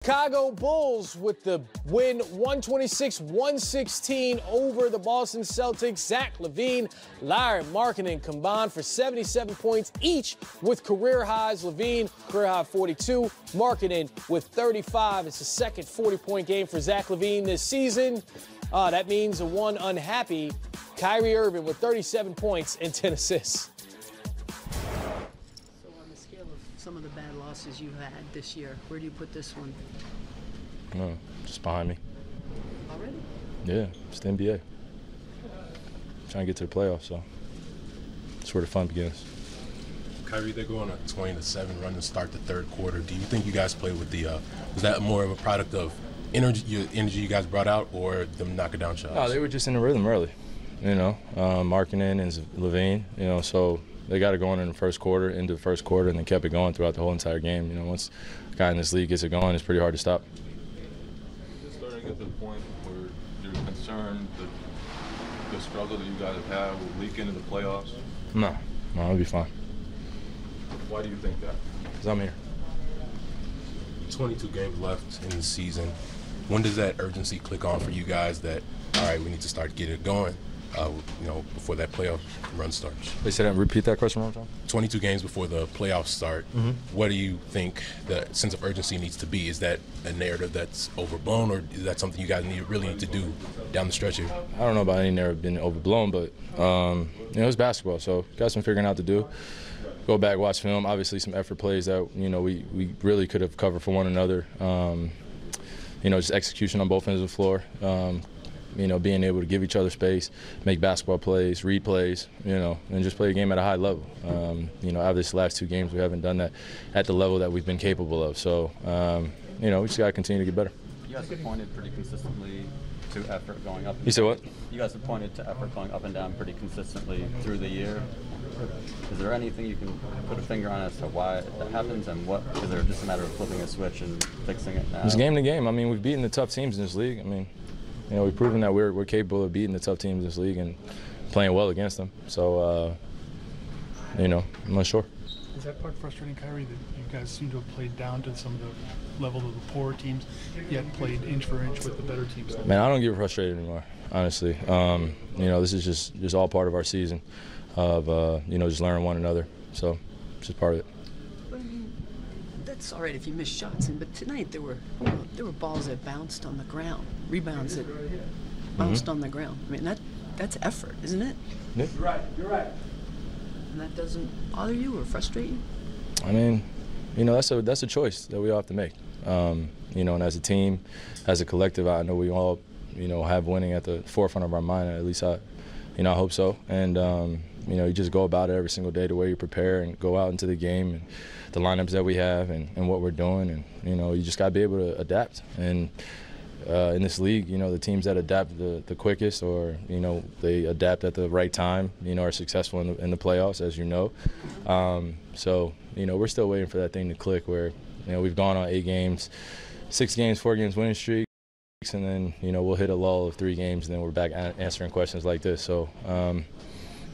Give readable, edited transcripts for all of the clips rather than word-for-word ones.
Chicago Bulls with the win 126-116 over the Boston Celtics. Zach LaVine, Larry Markkinen combined for 77 points each with career highs. LaVine, career high 42. Markkinen with 35. It's the second 40-point game for Zach LaVine this season. That means a one unhappy Kyrie Irving with 37 points and 10 assists. Some of the bad losses you had this year, where do you put this one? No, just behind me. Already? Yeah, it's the NBA. Trying to get to the playoffs, so that's where the fun begins. Kyrie, they go on a 20-7 run to start the third quarter. Do you think you guys played with the? Was that more of a product of energy you guys brought out, or them knocking down shots? No, they were just in the rhythm early. You know, Markkinen and LaVine. You know, so. They got it going in the first quarter, into the first quarter, and then kept it going throughout the whole entire game. You know, once a guy in this league gets it going, it's pretty hard to stop. Is it starting to get to the point where you're concerned that the struggle that you guys have had will leak into the playoffs? No, it'll be fine. Why do you think that? Because I'm here. 22 games left in the season. When does that urgency click on for you guys that, all right, we need to start getting it going? You know, before that playoff run starts. They said, repeat that question one more time. 22 games before the playoffs start. Mm-hmm. What do you think the sense of urgency needs to be? Is that a narrative that's overblown, or is that something you guys really need to do down the stretch here? I don't know about any narrative being overblown, but you know, it's basketball, so got some figuring out to do. Go back, watch film. Obviously, some effort plays that we really could have covered for one another. You know, just execution on both ends of the floor. You know, being able to give each other space, make basketball plays, read plays, you know, and just play a game at a high level. You know, out of these last two games, we haven't done that at the level that we've been capable of. So, you know, we just got to continue to get better. You guys have pointed pretty consistently to effort going up. You said what? You guys have pointed to effort going up and down pretty consistently through the year. Is there anything you can put a finger on as to why that happens, and what is there just a matter of flipping a switch and fixing it now? It's game to game. I mean, we've beaten the tough teams in this league. I mean, you know, we've proven that we're capable of beating the tough teams in this league and playing well against them. So, you know, I'm not sure. Is that part frustrating, Kyrie, that you guys seem to have played down to some of the level of the poorer teams, yet played inch for inch with the better teams? Man, I don't get frustrated anymore, honestly. You know, this is just all part of our season of, you know, just learning one another. So it's just part of it. It's all right if you miss shots, but tonight there were balls that bounced on the ground, rebounds that bounced on the ground. I mean, that's effort, isn't it? Yeah. You're right. And that doesn't bother you or frustrate you? I mean, you know, that's a choice that we all have to make. You know, and as a team, as a collective, I know we all, you know, have winning at the forefront of our mind. At least I hope so. And you know, you just go about it every single day the way you prepare and go out into the game and the lineups that we have and what we're doing. And, you know, you just got to be able to adapt. And in this league, you know, the teams that adapt the quickest, or, you know, they adapt at the right time, you know, are successful in the playoffs, as you know. So, you know, we're still waiting for that thing to click where, you know, we've gone on 8 games, 6 games, 4 games winning streak. And then, you know, we'll hit a lull of 3 games, and then we're back answering questions like this. So,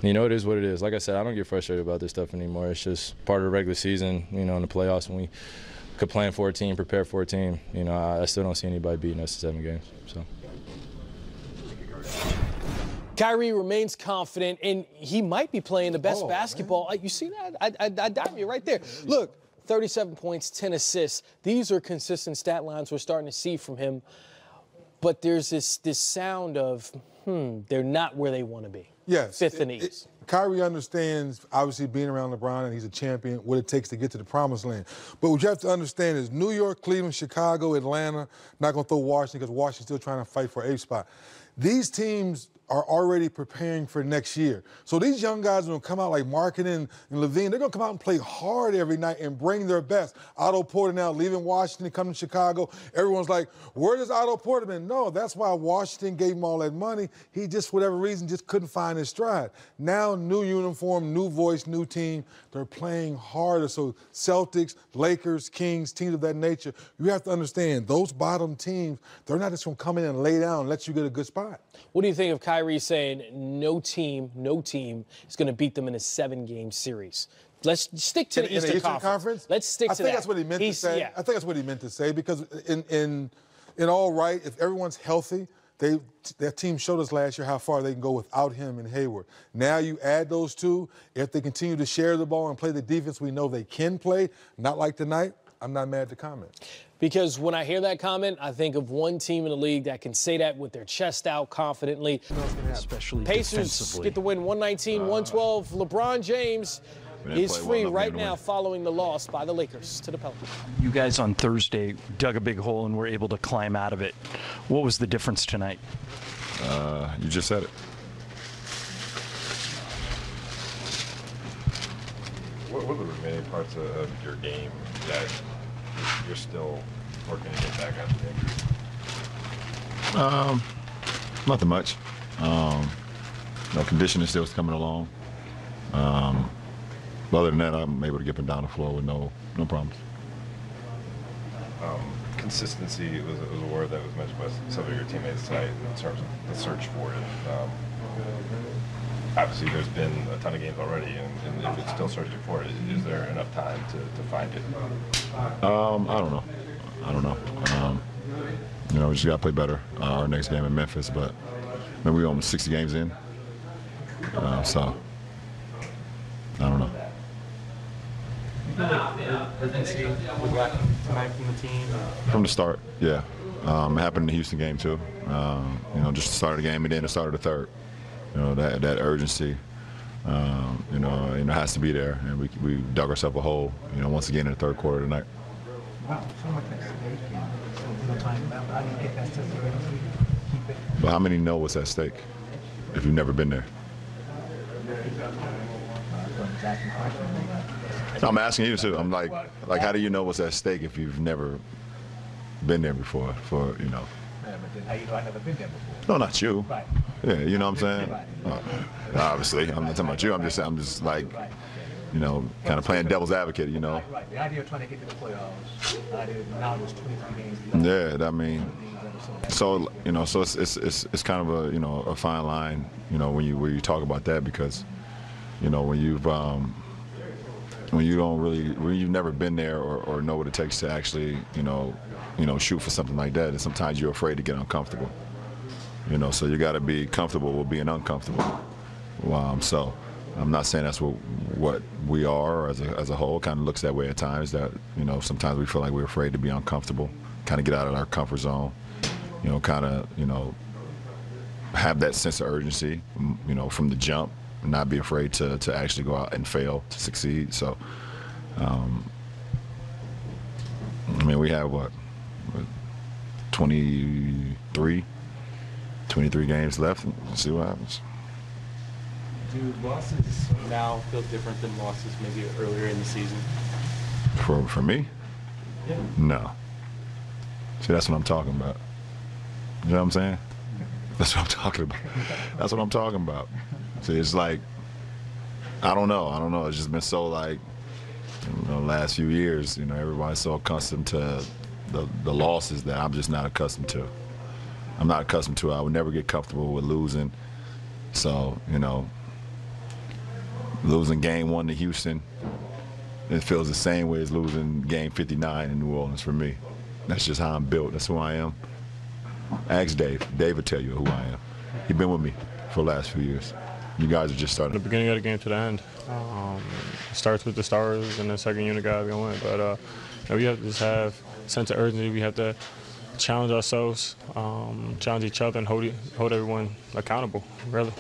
you know, it is what it is. Like I said, I don't get frustrated about this stuff anymore. It's just part of the regular season, you know, in the playoffs when we could plan for a team, prepare for a team. You know, I still don't see anybody beating us in 7 games. So. Kyrie remains confident, and he might be playing the best basketball. You see that? I dimed you right there. Look, 37 points, 10 assists. These are consistent stat lines we're starting to see from him. But there's this sound of, they're not where they want to be. Yes. Fifth in the East. Kyrie understands, obviously, being around LeBron, and he's a champion, what it takes to get to the promised land. But what you have to understand is New York, Cleveland, Chicago, Atlanta, not going to throw Washington because Washington's still trying to fight for a spot. These teams are already preparing for next year. So these young guys are going to come out like Markkinen and LaVine. They're going to come out and play hard every night and bring their best. Otto Porter now leaving Washington, coming to Chicago. Everyone's like, where does Otto Porter been? No, that's why Washington gave him all that money. He just, for whatever reason, just couldn't find his stride. Now, new uniform, new voice, new team. They're playing harder. So Celtics, Lakers, Kings, teams of that nature, you have to understand, those bottom teams, they're not just going to come in and lay down and let you get a good spot. What do you think of Kyrie saying no team is going to beat them in a 7-game series? Let's stick to the Eastern Conference. Let's stick to that. I think that's what he meant to say. Yeah. I think that's what he meant to say because in all right, if everyone's healthy, that team showed us last year how far they can go without him and Hayward. Now you add those two. If they continue to share the ball and play the defense we know they can play, not like tonight, I'm not mad at the comment. Because when I hear that comment, I think of one team in the league that can say that with their chest out confidently. Especially Pacers get the win 119-112. LeBron James is free right now following the loss by the Lakers to the Pelicans. You guys on Thursday dug a big hole and were able to climb out of it. What was the difference tonight? You just said it. What were the remaining parts of your game that you're still working to get back after the injury? Nothing much. Conditioning still coming along. But other than that, I'm able to get them down the floor with no problems. Consistency was a word that was mentioned by some of your teammates tonight in terms of the search for it. Obviously, there's been a ton of games already, and if it's still searching for it, is there enough time to find it? I don't know. We just got to play better our next game in Memphis, but we're almost 60 games in, so I don't know. Urgency was lacking tonight from the team? From the start, yeah. It happened in the Houston game too. Just the start of the game and then the start of the third. That urgency, has to be there, and we dug ourselves a hole, once again in the third quarter tonight. Wow, so much at stake and so little time left. How do you get that sense of urgency? Keep it. But how many know what's at stake if you've never been there? No, I'm asking you too. I'm like, how do you know what's at stake if you've never been there before? Yeah, but then how you know I never been there before? No, not you. Right. Yeah, you know what I'm saying? Right. Obviously, I'm not talking about you. I'm just like, kind of playing devil's advocate. Right. The idea of trying to get to the playoffs. Now there's 23 games left. Yeah, I mean, so it's kind of a fine line, when you talk about that because, when you've never been there or know what it takes to actually, shoot for something like that, and sometimes you're afraid to get uncomfortable. So you got to be comfortable with being uncomfortable. So I'm not saying that's what we are as a whole. Kind of looks that way at times. That sometimes we feel like we're afraid to be uncomfortable, kind of get out of our comfort zone. Have that sense of urgency, from the jump, and not be afraid to actually go out and fail to succeed. So, we have 23 games left. Let's see what happens. Do losses now feel different than losses maybe earlier in the season? For me? Yeah. No. See, that's what I'm talking about. You know what I'm saying? That's what I'm talking about. That's what I'm talking about. See, it's like, I don't know. It's just been so last few years, everybody's so accustomed to the losses that I'm just not accustomed to. I'm not accustomed to it. I would never get comfortable with losing. So, losing game 1 to Houston, it feels the same way as losing game 59 in New Orleans for me. That's just how I'm built. That's who I am. Ask Dave. Dave will tell you who I am. He's been with me for the last few years. You guys are just starting. The beginning of the game to the end. It starts with the stars and the second unit guys going to win. But we have to just have a sense of urgency. We have to challenge ourselves, challenge each other, and hold everyone accountable, really.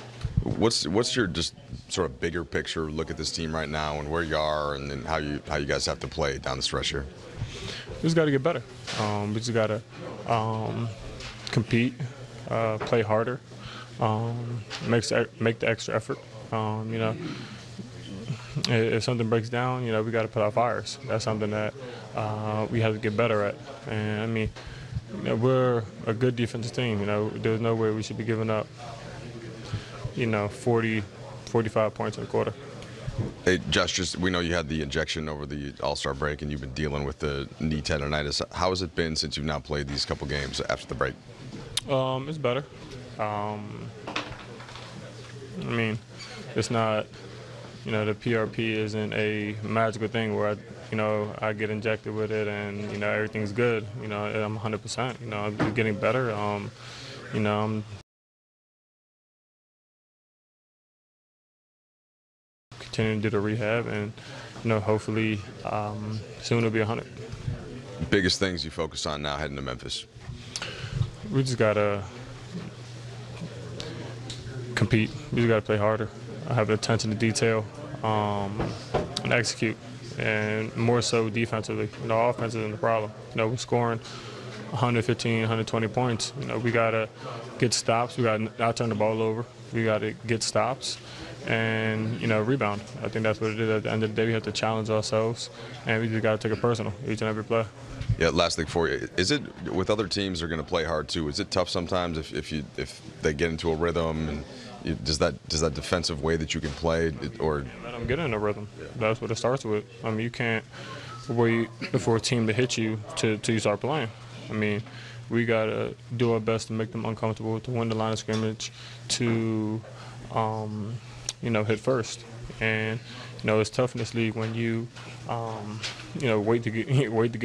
What's your just sort of bigger picture look at this team right now and where you are and then how you guys have to play down the stretch here? We just got to get better. We just got to compete, play harder, make the extra effort. If something breaks down, we got to put out fires. That's something that we have to get better at. And we're a good defensive team. There's no way we should be giving up 40, 45 points in a quarter. Hey, Josh, we know you had the injection over the All-Star break and you've been dealing with the knee tendonitis. How has it been since you've now played these couple games after the break? It's better. It's not you know, the PRP isn't a magical thing where I get injected with it and, you know, everything's good. You know, I'm 100%. You know, I'm getting better. You know, I'm continuing to do the rehab, and, you know, hopefully soon it'll be 100. Biggest things you focus on now heading to Memphis? We just gotta compete. We just gotta play harder. I have attention to detail and execute, and more so defensively. You know, offense isn't the problem. You know, we're scoring 115, 120 points. You know, we gotta get stops. We gotta not turn the ball over. We gotta get stops and, you know, rebound. I think that's what it is. At the end of the day, we have to challenge ourselves, and we just gotta take it personal each and every play. Yeah, last thing for you. Is it, with other teams they're going to play hard too, is it tough sometimes if they get into a rhythm, and does that defensive way that you can play, or let them get in a rhythm? Yeah. That's what it starts with. I mean, you can't wait for a team to hit you till you start playing. I mean, we got to do our best to make them uncomfortable, to win the line of scrimmage, to you know, hit first. And, you know, it's tough in this league when you you know, wait to get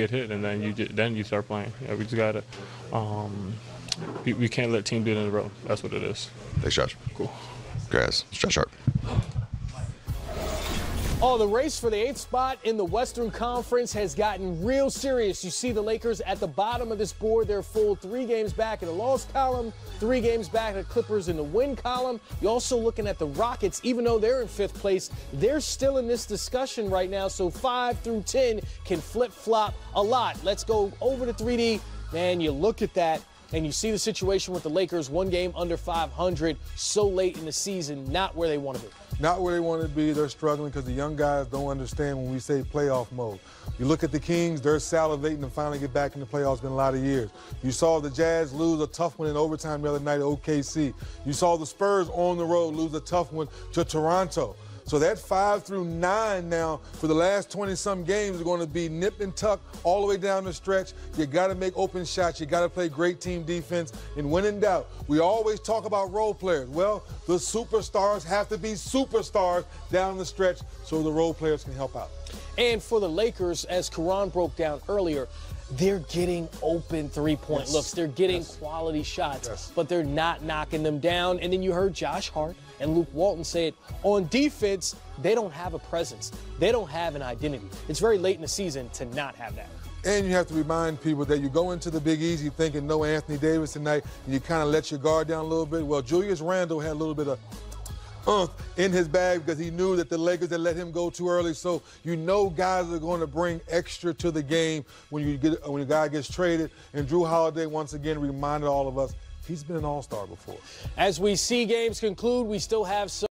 hit, and then you start playing. You know, we just gotta we can't let teams do it in a row. That's what it is. Thanks, Josh. Cool. Guys, Josh Hart. Oh, the race for the 8th spot in the Western Conference has gotten real serious. You see the Lakers at the bottom of this board. They're full 3 games back in the loss column, 3 games back at the Clippers in the win column. You're also looking at the Rockets. Even though they're in 5th place, they're still in this discussion right now. So 5 through 10 can flip-flop a lot. Let's go over to 3D. Man, you look at that, and you see the situation with the Lakers, 1 game under 500, so late in the season, not where they want to be. Not where they want to be. They're struggling because the young guys don't understand when we say playoff mode. You look at the Kings, they're salivating to finally get back in the playoffs. It's been a lot of years. You saw the Jazz lose a tough one in overtime the other night at OKC. You saw the Spurs on the road lose a tough one to Toronto. So that 5 through 9 now for the last 20-some games is going to be nip and tuck all the way down the stretch. You got to make open shots. You got to play great team defense. And when in doubt, we always talk about role players. Well, the superstars have to be superstars down the stretch so the role players can help out. And for the Lakers, as Karan broke down earlier, they're getting open three-point looks. They're getting quality shots, but they're not knocking them down. And then you heard Josh Hart and Luke Walton say it. On defense, they don't have a presence. They don't have an identity. It's very late in the season to not have that. And you have to remind people that you go into the Big Easy thinking no Anthony Davis tonight, and you kind of let your guard down a little bit. Well, Julius Randle had a little bit of in his bag because he knew that the Lakers had let him go too early. So you know guys are going to bring extra to the game when a guy gets traded. And Drew Holiday once again reminded all of us he's been an all-star before. As we see games conclude, we still have some